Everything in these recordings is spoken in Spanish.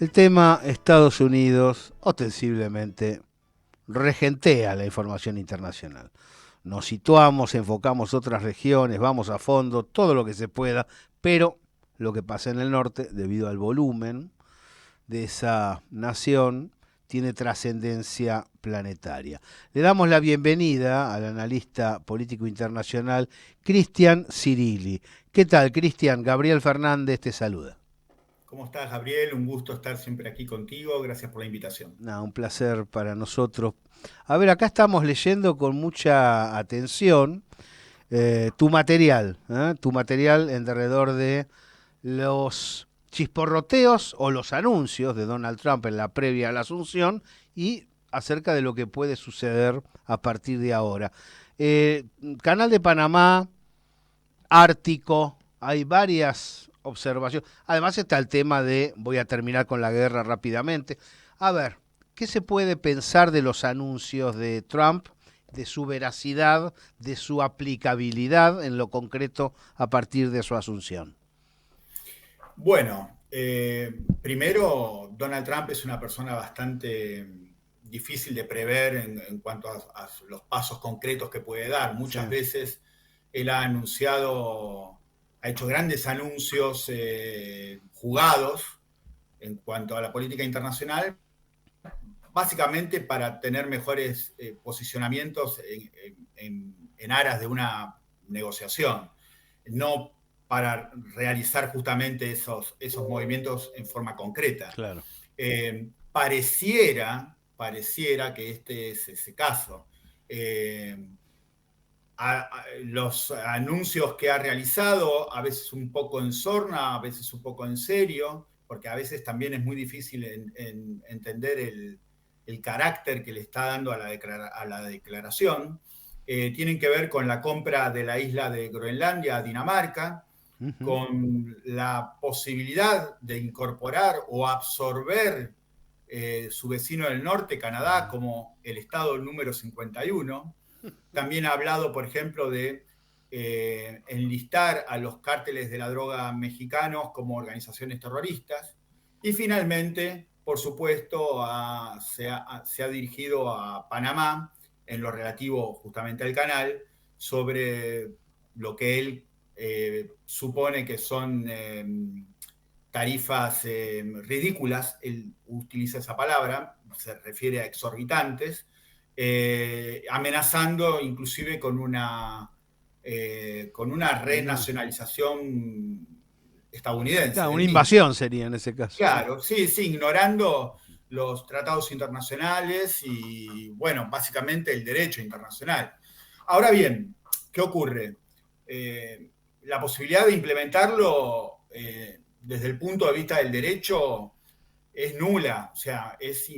El tema Estados Unidos ostensiblemente regentea la información internacional. Nos situamos, enfocamos otras regiones, vamos a fondo, todo lo que se pueda, pero lo que pasa en el norte, debido al volumen de esa nación, tiene trascendencia planetaria. Le damos la bienvenida al analista político internacional Cristian Cirilli. ¿Qué tal, Cristian? Gabriel Fernández te saluda. ¿Cómo estás, Gabriel? Un gusto estar siempre aquí contigo. Gracias por la invitación. No, un placer para nosotros. A ver, acá estamos leyendo con mucha atención tu material en derredor de los chisporroteos o los anuncios de Donald Trump en la previa a la asunción y acerca de lo que puede suceder a partir de ahora. Eh, Canal de Panamá, Ártico, hay varias observaciones. Además está el tema de, voy a terminar con la guerra rápidamente. A ver, ¿qué se puede pensar de los anuncios de Trump, de su veracidad, de su aplicabilidad en lo concreto a partir de su asunción? Bueno, primero, Donald Trump es una persona bastante difícil de prever en cuanto a los pasos concretos que puede dar. Sí. Muchas veces él ha anunciado, ha hecho grandes anuncios jugados en cuanto a la política internacional, básicamente para tener mejores posicionamientos en aras de una negociación, no para realizar justamente esos movimientos en forma concreta. Claro. Pareciera que este es ese caso. Eh, los anuncios que ha realizado, a veces un poco en sorna, a veces un poco en serio, porque a veces también es muy difícil en entender el carácter que le está dando a la declaración, tienen que ver con la compra de la isla de Groenlandia a Dinamarca, Ujú. con la posibilidad de incorporar o absorber su vecino del norte, Canadá, como el estado número 51. También ha hablado, por ejemplo, de enlistar a los cárteles de la droga mexicanos como organizaciones terroristas. Y finalmente, por supuesto, se ha dirigido a Panamá en lo relativo justamente al canal sobre lo que él supone que son tarifas ridículas, él utiliza esa palabra, se refiere a exorbitantes, amenazando inclusive con una No. renacionalización Claro, estadounidense una del mismo. invasión sería en ese caso, sí. Claro, sí, sí, ignorando los tratados internacionales y, bueno, básicamente el derecho internacional. Ahora bien, ¿qué ocurre? La posibilidad de implementarlo desde el punto de vista del derecho es nula. O sea, es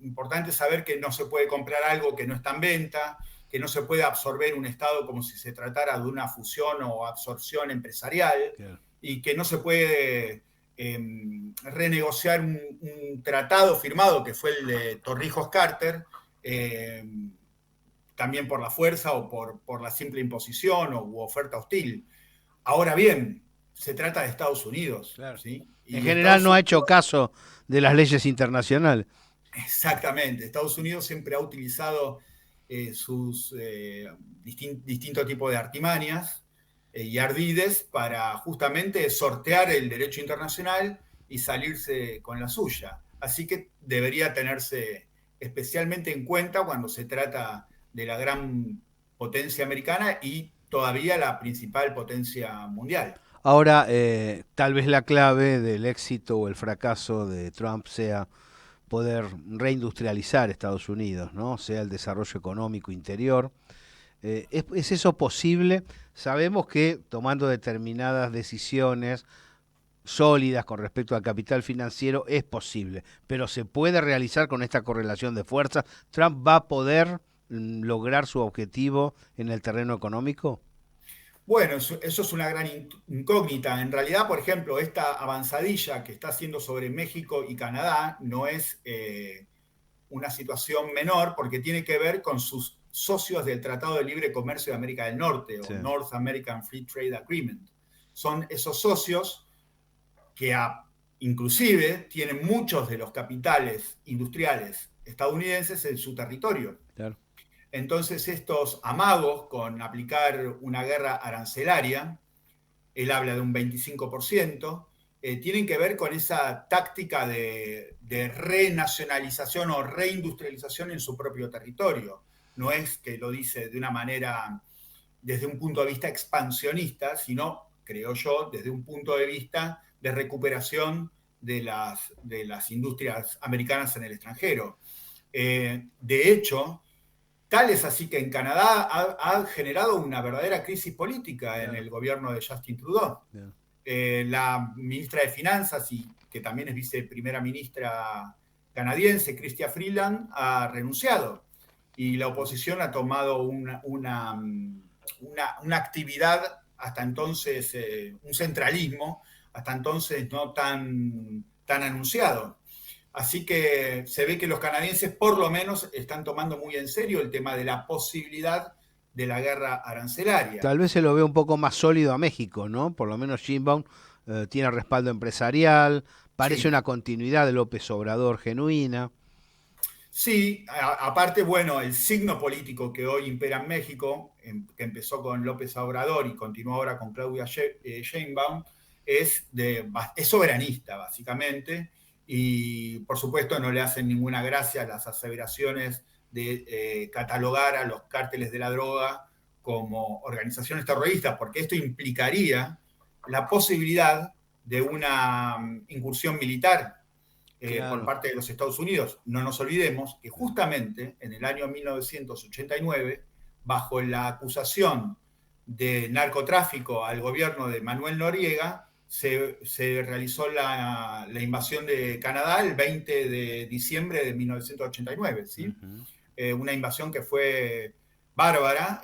importante saber que no se puede comprar algo que no está en venta, que no se puede absorber un Estado como si se tratara de una fusión o absorción empresarial Claro. y que no se puede renegociar un tratado firmado que fue el de Torrijos-Carter, eh, también por la fuerza o por la simple imposición o u oferta hostil. Ahora bien, se trata de Estados Unidos, Claro. ¿sí? En Y general Estados no ha hecho Unidos, caso de las leyes internacionales. exactamente, Estados Unidos siempre ha utilizado sus distintos tipos de artimañas y ardides para justamente sortear el derecho internacional y salirse con la suya. Así que debería tenerse especialmente en cuenta cuando se trata de la gran potencia americana y todavía la principal potencia mundial. Ahora, tal vez la clave del éxito o el fracaso de Trump sea poder reindustrializar Estados Unidos, ¿no? Sea el desarrollo económico interior. ¿Es eso posible? Sabemos que tomando determinadas decisiones sólidas con respecto al capital financiero es posible, pero se puede realizar con esta correlación de fuerzas. ¿Trump va a poder lograr su objetivo en el terreno económico? Bueno, eso es una gran incógnita. En realidad, por ejemplo, esta avanzadilla que está haciendo sobre México y Canadá no es una situación menor porque tiene que ver con sus socios del Tratado de Libre Comercio de América del Norte Sí. o North American Free Trade Agreement. Son esos socios que inclusive tiene muchos de los capitales industriales estadounidenses en su territorio. Claro. Entonces estos amagos con aplicar una guerra arancelaria, él habla de un 25%, tienen que ver con esa táctica de renacionalización o reindustrialización en su propio territorio. No es que lo dice de una manera desde un punto de vista expansionista, sino, creo yo, desde un punto de vista de recuperación de las industrias americanas en el extranjero. De hecho, tal es así que en Canadá ha generado una verdadera crisis política en el gobierno de Justin Trudeau. La ministra de Finanzas, y que también es viceprimera ministra canadiense, Chrystia Freeland, ha renunciado. Y la oposición ha tomado una actividad hasta entonces, un centralismo, hasta entonces no tan anunciado. Así que se ve que los canadienses por lo menos están tomando muy en serio el tema de la posibilidad de la guerra arancelaria. Tal vez se lo ve un poco más sólido a México, ¿no? Por lo menos Sheinbaum tiene respaldo empresarial, parece Sí, una continuidad de López Obrador genuina. sí, aparte, bueno, el signo político que hoy impera en México, que empezó con López Obrador y continúa ahora con Claudia Sheinbaum, es soberanista, básicamente, y por supuesto no le hacen ninguna gracia las aseveraciones de catalogar a los cárteles de la droga como organizaciones terroristas, porque esto implicaría la posibilidad de una incursión militar por Claro. parte de los Estados Unidos. No nos olvidemos que justamente en el año 1989, bajo la acusación de narcotráfico al gobierno de Manuel Noriega, se realizó la invasión de Canadá el 20 de diciembre de 1989, ¿sí? Ujú. Una invasión que fue bárbara,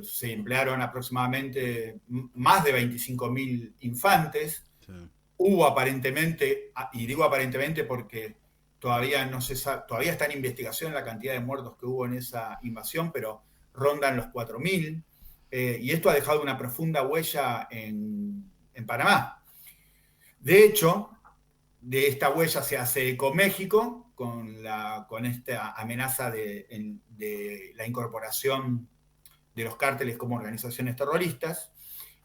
se emplearon aproximadamente más de 25.000 infantes, Sí. hubo aparentemente, y digo aparentemente porque todavía no se sabe, todavía está en investigación la cantidad de muertos que hubo en esa invasión, pero rondan los 4.000, y esto ha dejado una profunda huella en Panamá. De hecho, de esta huella se hace eco México con esta amenaza de la incorporación de los cárteles como organizaciones terroristas.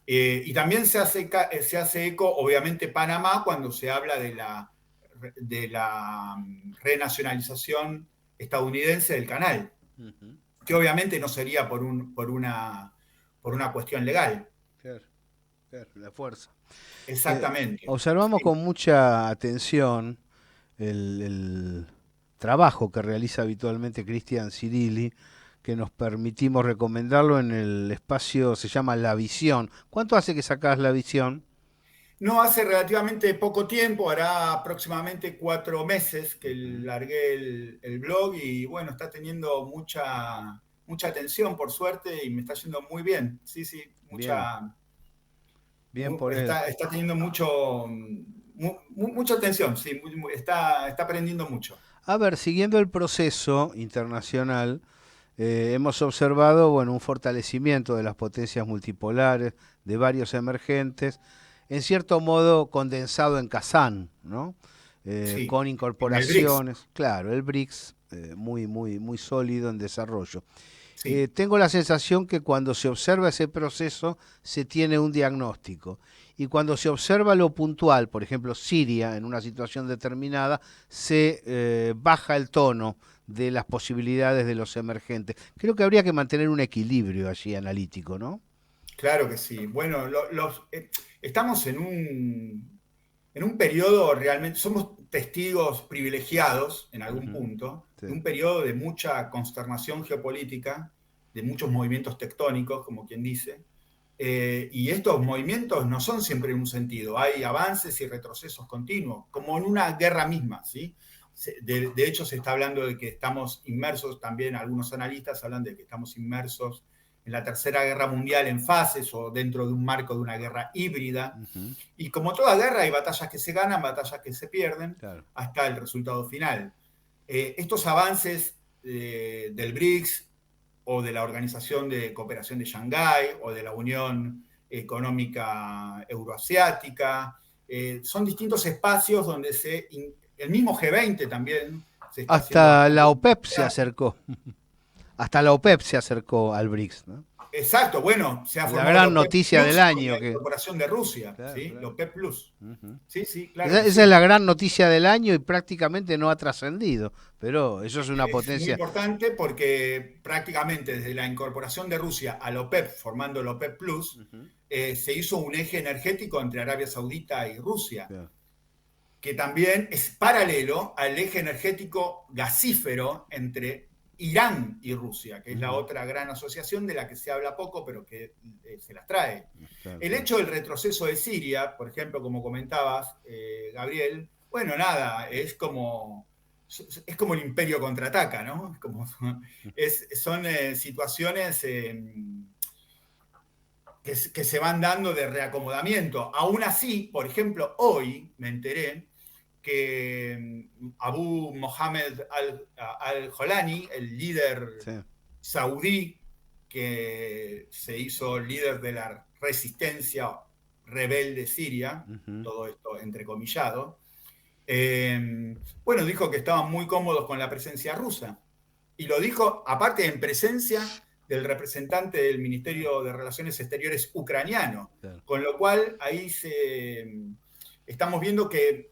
Y también se hace eco, obviamente, Panamá cuando se habla de la renacionalización estadounidense del canal, Ujú. que obviamente no sería por una cuestión legal. Claro, claro, la fuerza. Exactamente. Observamos Sí. con mucha atención el trabajo que realiza habitualmente Cristian Cirilli, que nos permitimos recomendarlo en el espacio, se llama La Visión. ¿Cuánto hace que sacás La Visión? No hace relativamente poco tiempo, hará aproximadamente 4 meses que Ujú. largué el blog y bueno, está teniendo mucha atención por suerte y me está yendo muy bien. Sí, sí, Bien, bien por él. está teniendo mucha atención, sí, está aprendiendo mucho. A ver, siguiendo el proceso internacional, hemos observado, bueno, un fortalecimiento de las potencias multipolares, de varios emergentes, en cierto modo condensado en Kazán, ¿no? Sí, Con en el BRICS, incorporaciones, claro, el BRICS, muy, muy, muy sólido en desarrollo. sí. Tengo la sensación que cuando se observa ese proceso se tiene un diagnóstico y cuando se observa lo puntual, por ejemplo Siria en una situación determinada, se baja el tono de las posibilidades de los emergentes. Creo que habría que mantener un equilibrio allí analítico, ¿no? Claro que sí. Bueno, estamos en un periodo realmente, somos testigos privilegiados en algún Ujú. punto, Sí. de un periodo de mucha consternación geopolítica, de muchos movimientos tectónicos, como quien dice, y estos movimientos no son siempre en un sentido, hay avances y retrocesos continuos, como en una guerra misma, ¿sí? De hecho, se está hablando de que estamos inmersos, también algunos analistas hablan de que estamos inmersos en la Tercera Guerra Mundial en fases o dentro de un marco de una guerra híbrida. Ujú. Y como toda guerra, hay batallas que se ganan, batallas que se pierden, Claro. hasta el resultado final. Estos avances del BRICS o de la Organización de Cooperación de Shanghái o de la Unión Económica Euroasiática son distintos espacios donde el mismo G20 también se está Hasta haciendo. la OPEP se acercó. Hasta la OPEP se acercó al BRICS, ¿no? Exacto, bueno, se ha La formado la gran OPEP noticia del Plus con año. la incorporación de Rusia, Claro, ¿sí? La claro. OPEP Plus. Ujú. Sí, sí, claro Esa que es sí. la gran noticia del año y prácticamente no ha trascendido, pero eso es una Es muy potencia. importante porque prácticamente desde la incorporación de Rusia a la OPEP, formando la OPEP Plus, Ujú. se hizo un eje energético entre Arabia Saudita y Rusia, Claro. que también es paralelo al eje energético gasífero entre Irán y Rusia, que es la Ujú. otra gran asociación de la que se habla poco, pero que se las trae. Claro, El claro. hecho del retroceso de Siria, por ejemplo, como comentabas, Gabriel, bueno, nada, es como el imperio contraataca, ¿no? Son situaciones que se van dando de reacomodamiento. Aún así, por ejemplo, hoy me enteré que Abu Mohammed al-Jolani, el líder Sí. saudí que se hizo líder de la resistencia rebelde siria, Ujú. todo esto entrecomillado, bueno, dijo que estaban muy cómodos con la presencia rusa. Y lo dijo, aparte, en presencia del representante del Ministerio de Relaciones Exteriores ucraniano. Claro. Con lo cual, ahí estamos viendo que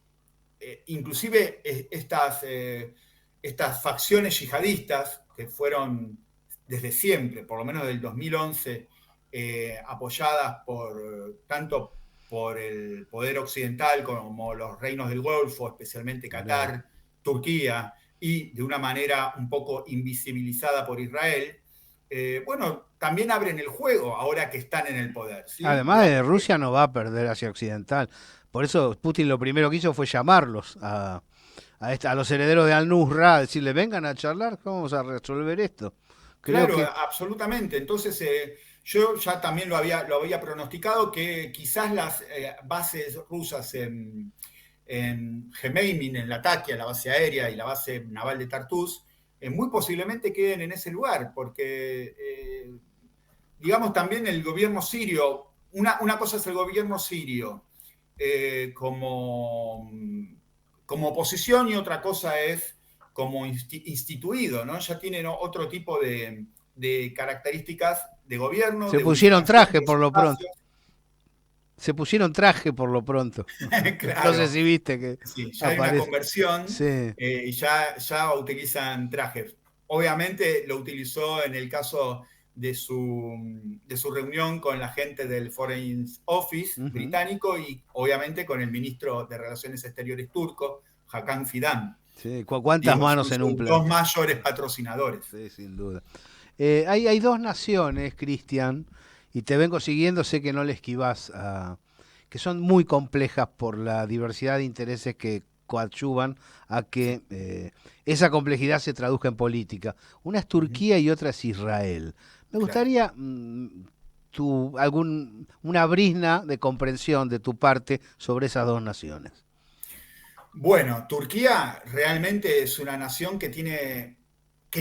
inclusive estas facciones yihadistas, que fueron desde siempre, por lo menos del 2011, apoyadas tanto por el poder occidental como los reinos del Golfo, especialmente Claro. Qatar, Turquía, y de una manera un poco invisibilizada por Israel, bueno, también abren el juego ahora que están en el poder, ¿sí? Además, Rusia no va a perder hacia Occidental. Por eso Putin lo primero que hizo fue llamarlos a los herederos de Al-Nusra, a decirle, vengan a charlar, ¿cómo vamos a resolver esto? Creo Claro, que absolutamente. Entonces, yo ya también lo había pronosticado que quizás las bases rusas en Gemeimin, en Latakia, la base aérea y la base naval de Tartus, muy posiblemente queden en ese lugar, porque, digamos, también el gobierno sirio, una cosa es el gobierno sirio como oposición y otra cosa es como instituido, ¿no? Ya tienen otro tipo de características de gobierno, se de pusieron unificación traje de los por lo pronto. espacios. Se pusieron traje por lo pronto. No sé Claro, si viste que sí, ya hay una aparece. conversión Sí. y ya utilizan trajes. Obviamente lo utilizó en el caso de su reunión con la gente del Foreign Office Ujú. británico y obviamente con el ministro de Relaciones Exteriores turco, Hakan Fidan. Sí. ¿Cuántas Digo, manos son en un sus dos plato? mayores patrocinadores. Sí, sin duda. Hay dos naciones, Cristian, y te vengo siguiendo, sé que no le esquivas, que son muy complejas por la diversidad de intereses que coadyuvan a que esa complejidad se traduzca en política. Una es Ujú, Turquía y otra es Israel. Me claro. gustaría una brizna de comprensión de tu parte sobre esas dos naciones. Bueno, Turquía realmente es una nación que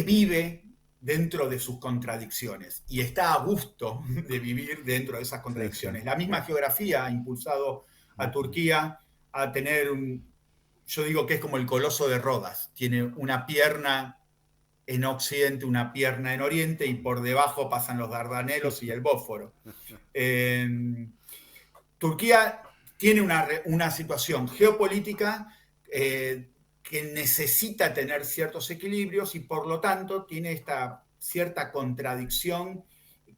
vive dentro de sus contradicciones y está a gusto de vivir dentro de esas Sí, sí. contradicciones. La misma geografía ha impulsado a Ujú. Turquía a tener yo digo que es como el coloso de Rodas, tiene una pierna en Occidente, una pierna en Oriente y por debajo pasan los Dardanelos y el Bósforo. Eh, Turquía tiene una situación geopolítica que necesita tener ciertos equilibrios y por lo tanto tiene esta cierta contradicción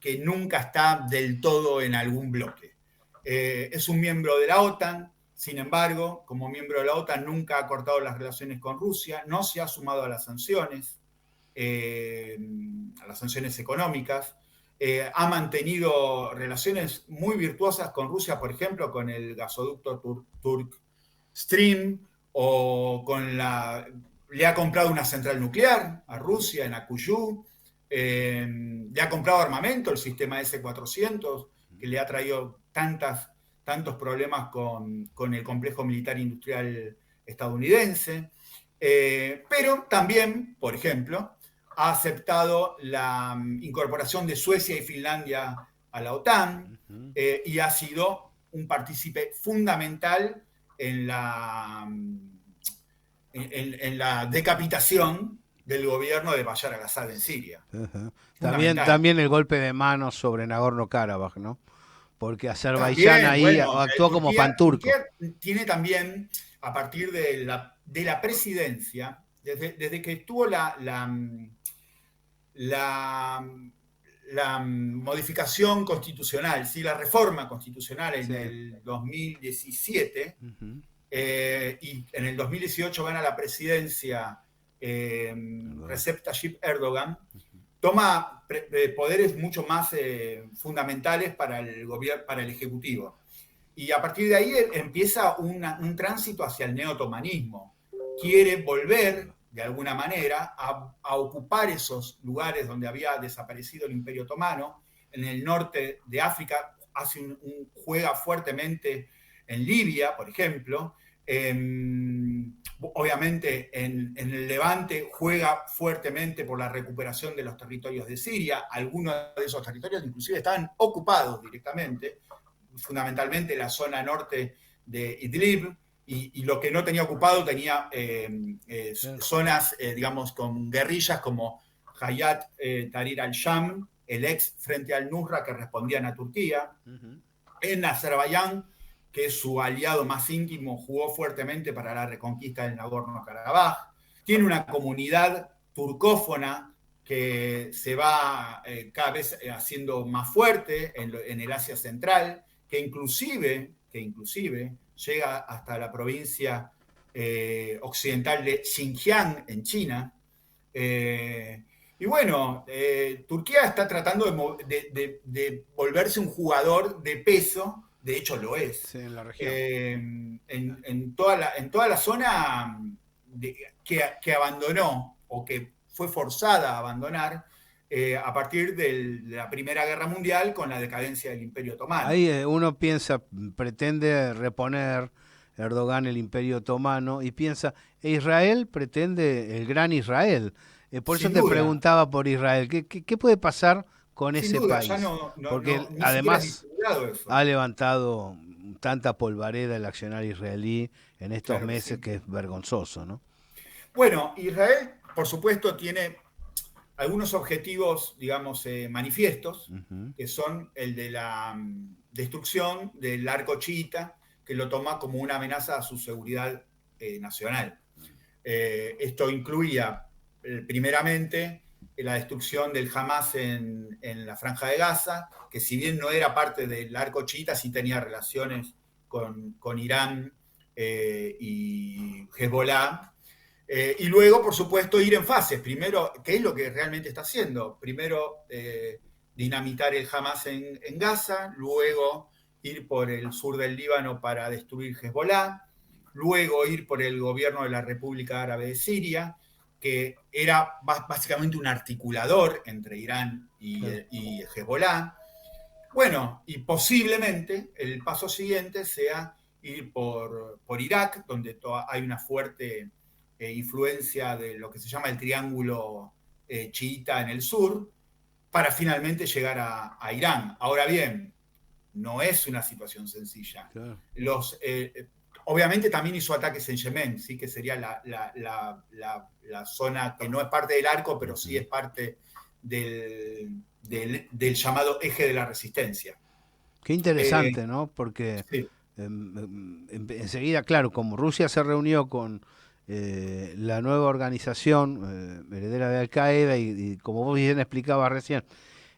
que nunca está del todo en algún bloque. Es un miembro de la OTAN, sin embargo, como miembro de la OTAN nunca ha cortado las relaciones con Rusia, no se ha sumado eh, a las sanciones económicas, ha mantenido relaciones muy virtuosas con Rusia, por ejemplo, con el gasoducto Turk Stream, le ha comprado una central nuclear a Ujú. Rusia en Akuyú, le ha comprado armamento, el sistema S-400, que le ha traído tantos problemas con el complejo militar industrial estadounidense. Pero también, por ejemplo, ha aceptado la incorporación de Suecia y Finlandia a la OTAN Ujú. y ha sido un partícipe fundamental en la decapitación del gobierno de Bashar al-Assad en Siria. Ajá. También, Fundamental. también el golpe de manos sobre Nagorno-Karabaj, ¿no? Porque Azerbaiyán También, ahí bueno, actuó como Turquía panturco. tiene también, a partir de la presidencia, desde que estuvo la, la modificación constitucional, ¿sí? La reforma constitucional en Sí. el 2017, Ujú. y en el 2018 gana la presidencia Erdogan. Recep Tayyip Erdogan, toma poderes mucho más fundamentales para el gobierno, para el Ejecutivo. Y a partir de ahí empieza un tránsito hacia el neotomanismo. Quiere volver, de alguna manera, a ocupar esos lugares donde había desaparecido el Imperio Otomano. En el norte de África juega fuertemente en Libia, por ejemplo. Obviamente en el Levante juega fuertemente por la recuperación de los territorios de Siria. Algunos de esos territorios inclusive estaban ocupados directamente, fundamentalmente la zona norte de Idlib, y lo que no tenía ocupado tenía Claro. zonas, digamos, con guerrillas como Hayat Tahrir al-Sham, el ex Frente al-Nusra, que respondían a Turquía. Ujú. En Azerbaiyán, que es su aliado más íntimo, jugó fuertemente para la reconquista del Nagorno-Karabaj. Tiene una comunidad turcófona que se va cada vez haciendo más fuerte en el Asia Central, que inclusive llega hasta la provincia occidental de Xinjiang, en China. Y bueno, Turquía está tratando de volverse un jugador de peso, de hecho lo es, Sí, en la región. en toda la zona que abandonó o que fue forzada a abandonar a partir de la Primera Guerra Mundial con la decadencia del Imperio Otomano. Ahí uno piensa, pretende reponer Erdogan el Imperio Otomano y piensa, e Israel pretende el gran Israel. Por eso Sin te duda, preguntaba por Israel, ¿qué puede pasar con sin ese duda, ya país? no, Porque ni siquiera es además discutido eso. ha levantado tanta polvareda el accionar israelí en estos Claro que meses sí. que es vergonzoso, ¿no? Bueno, Israel, por supuesto, tiene algunos objetivos, digamos, manifiestos, Ujú. que son el de la destrucción del arco chiita, que lo toma como una amenaza a su seguridad nacional. Esto incluía, primeramente, la destrucción del Hamas en la Franja de Gaza, que si bien no era parte del arco chiita, sí tenía relaciones con Irán y Hezbollah. Y luego, por supuesto, ir en fases. Primero, ¿qué es lo que realmente está haciendo? Primero, dinamitar el Hamas en Gaza, luego ir por el sur del Líbano para destruir Hezbollah, luego ir por el gobierno de la República Árabe de Siria, que era básicamente un articulador entre Irán Claro. y Hezbollah. Bueno, y posiblemente el paso siguiente sea ir por Irak, donde hay una fuerte influencia de lo que se llama el triángulo chiita en el sur, para finalmente llegar a Irán. Ahora bien, no es una situación sencilla. Claro. Obviamente también hizo ataques en Yemen, ¿sí? Que sería la zona que no es parte del arco, pero sí Ujú. es parte del llamado eje de la resistencia. Qué Eh, interesante, ¿no? Porque sí, enseguida, claro, como Rusia se reunió con la nueva organización heredera de Al Qaeda y como vos bien explicabas recién,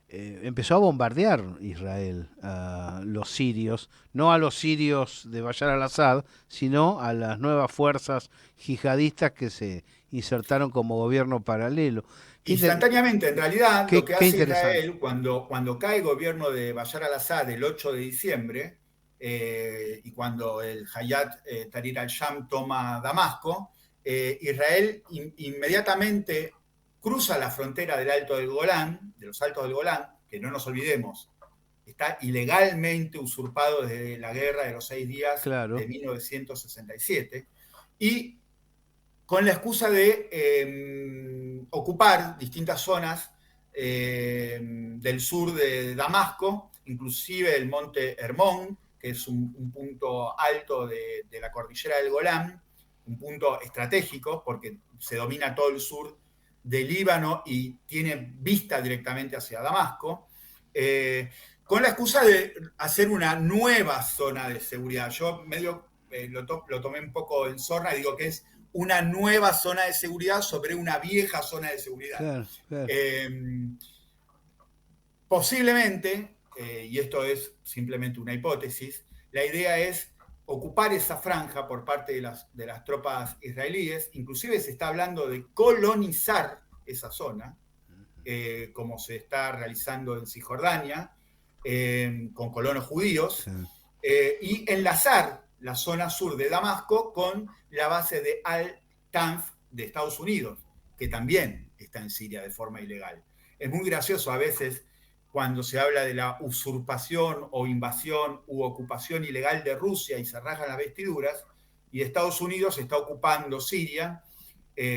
empezó a bombardear Israel a los sirios, no a los sirios de Bashar al-Assad, sino a las nuevas fuerzas yihadistas que se insertaron como gobierno paralelo. Qué, instantáneamente, en realidad, lo que qué hace interesante. Israel cuando cae el gobierno de Bashar al-Assad el 8 de diciembre, y cuando el Hayat Tahrir al-Sham toma Damasco, Israel inmediatamente cruza la frontera del Alto del Golán, de los Altos del Golán, que no nos olvidemos, está ilegalmente usurpado desde la guerra de los 6 días de Claro. 1967, y con la excusa de ocupar distintas zonas del sur de Damasco, inclusive el monte Hermón, que es un punto alto de la cordillera del Golán, un punto estratégico porque se domina todo el sur del Líbano y tiene vista directamente hacia Damasco, con la excusa de hacer una nueva zona de seguridad. Yo medio lo tomé un poco en sorna y digo que es una nueva zona de seguridad sobre una vieja zona de seguridad. Claro, claro. Posiblemente, y esto es simplemente una hipótesis, la idea es ocupar esa franja por parte de las tropas israelíes. Inclusive se está hablando de colonizar esa zona, como se está realizando en Cisjordania, con colonos judíos, y enlazar la zona sur de Damasco con la base de Al-Tanf de Estados Unidos, que también está en Siria de forma ilegal. Es muy gracioso a veces cuando se habla de la usurpación o invasión u ocupación ilegal de Rusia y se rasgan las vestiduras, y Estados Unidos está ocupando Siria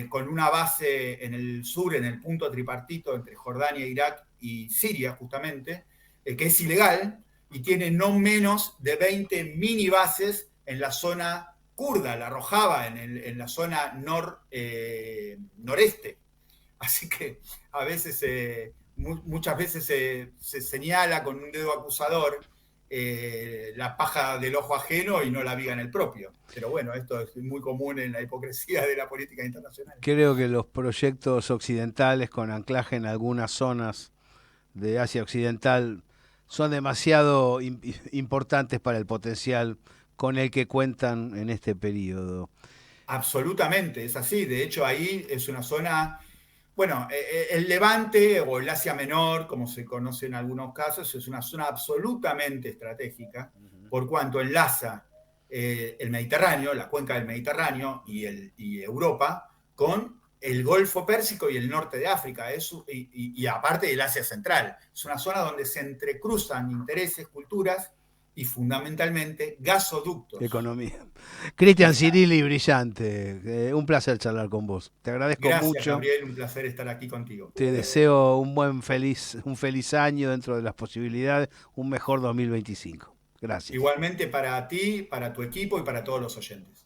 con una base en el sur, en el punto tripartito entre Jordania, Irak y Siria, justamente, que es ilegal y tiene no menos de 20 mini bases en la zona kurda, la Rojava, en la zona noreste. Así que a veces, muchas veces se señala con un dedo acusador la paja del ojo ajeno y no la viga en el propio. Pero bueno, esto es muy común en la hipocresía de la política internacional. Creo que los proyectos occidentales con anclaje en algunas zonas de Asia Occidental son demasiado importantes para el potencial con el que cuentan en este periodo. Absolutamente, es así. De hecho, ahí es una zona, bueno, el Levante o el Asia Menor, como se conoce en algunos casos, es una zona absolutamente estratégica, por cuanto enlaza el Mediterráneo, la cuenca del Mediterráneo y Europa, con el Golfo Pérsico y el norte de África, y aparte del Asia Central. Es una zona donde se entrecruzan intereses, culturas y fundamentalmente gasoductos. Economía. Cristian Cirilli, brillante. Un placer charlar con vos. Te agradezco Gracias, mucho. Gabriel, un placer estar aquí contigo. Te deseo un feliz año dentro de las posibilidades, un mejor 2025. Gracias. Igualmente para ti, para tu equipo y para todos los oyentes.